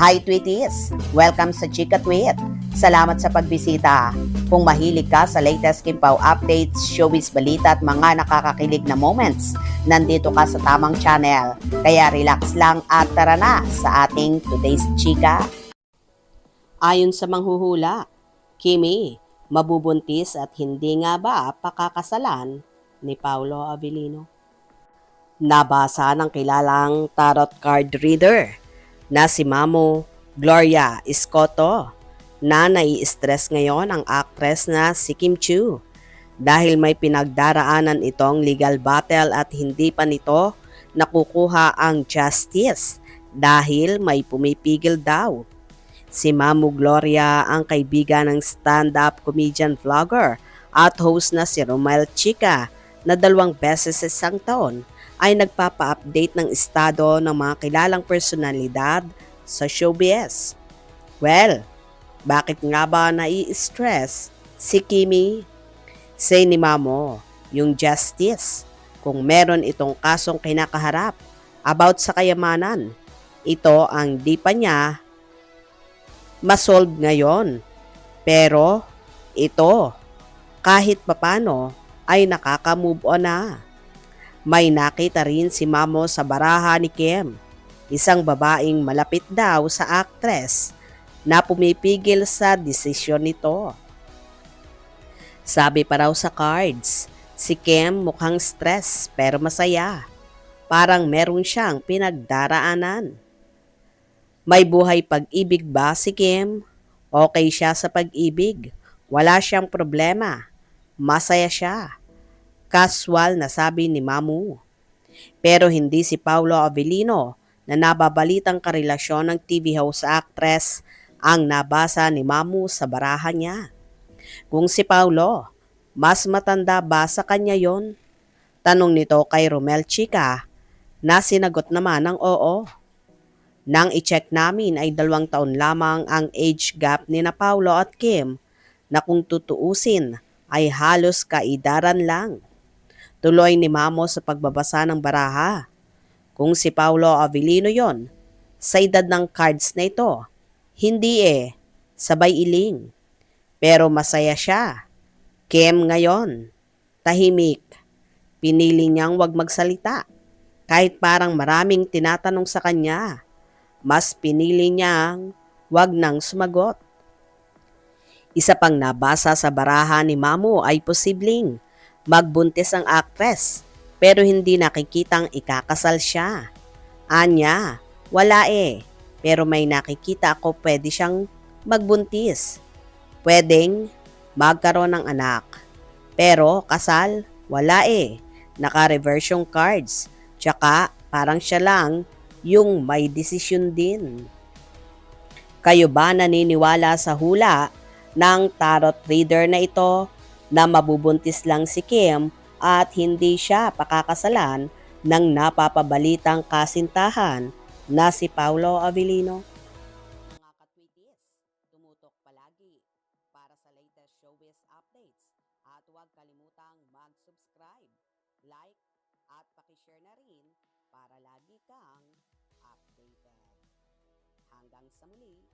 Hi Tweeties! Welcome sa Chika Tweet. Salamat sa pagbisita. Kung mahilig ka sa latest Kimpaw updates, showbiz balita at mga nakakakilig na moments, nandito ka sa tamang channel. Kaya relax lang at tara na sa ating today's Chika. Ayon sa manghuhula, Kimi, mabubuntis at hindi nga ba pakakasalan ni Paolo Avellino? Nabasa ng kilalang tarot card reader na si Mamo Gloria Escoto na nai-stress ngayon ang actress na si Kim Chiu dahil may pinagdaraanan itong legal battle at hindi pa nito nakukuha ang justice dahil may pumipigil daw. Si Mamo Gloria ang kaibigan ng stand-up comedian vlogger at host na si Romel Chica na 2 beses sa isang taon ay nagpapa-update ng estado ng mga kilalang personalidad sa showbiz. Well, bakit nga ba nai-stress si Kimi? Say ni Mamo, yung justice, kung meron itong kasong kinakaharap about sa kayamanan, ito ang di pa niya masolve ngayon. Pero ito, kahit papano ay nakaka-move on na. May nakita rin si Mamo sa baraha ni Kim, isang babaeng malapit daw sa actress na pumipigil sa desisyon nito. Sabi pa raw sa cards, si Kim mukhang stress pero masaya. Parang meron siyang pinagdaraanan. May buhay pag-ibig ba si Kim? Okay siya sa pag-ibig. Wala siyang problema. Masaya siya. Casual na sabi ni Mamu. Pero hindi si Paolo Avellino na nababalitang karelasyon ng TV host actress ang nabasa ni Mamu sa baraha niya. Kung si Paolo, mas matanda ba sa kanya yon? Tanong nito kay Romel Chica na sinagot naman ng oo. Nang i-check namin ay 2 taon lamang ang age gap ni na Paolo at Kim na kung tutuusin ay halos kaidaran lang. Tuloy ni Mamo sa pagbabasa ng baraha. Kung si Paolo Avellino yon, sa edad ng cards na ito, hindi sabay iling. Pero masaya siya. Kim ngayon, tahimik. Pinili niyang wag magsalita. Kahit parang maraming tinatanong sa kanya, mas pinili niyang wag nang sumagot. Isa pang nabasa sa baraha ni Mamo ay posibleng magbuntis ang actress pero hindi nakikitang ikakasal siya. Anya, wala pero may nakikita ako pwede siyang magbuntis. Pwedeng magkaroon ng anak. Pero kasal, wala Naka-reverse yung cards. Tsaka parang siya lang yung may desisyon din. Kayo ba naniniwala sa hula ng tarot reader na ito na mabubuntis lang si Kim at hindi siya pakakasalan ng napapabalitang kasintahan na si Paolo Avellino? Mga katwitis, tumutok palagi para sa latest showbiz updates at huwag kalimutang mag-subscribe, like at pakishare na rin para lagi kang updated. Hanggang sa muli!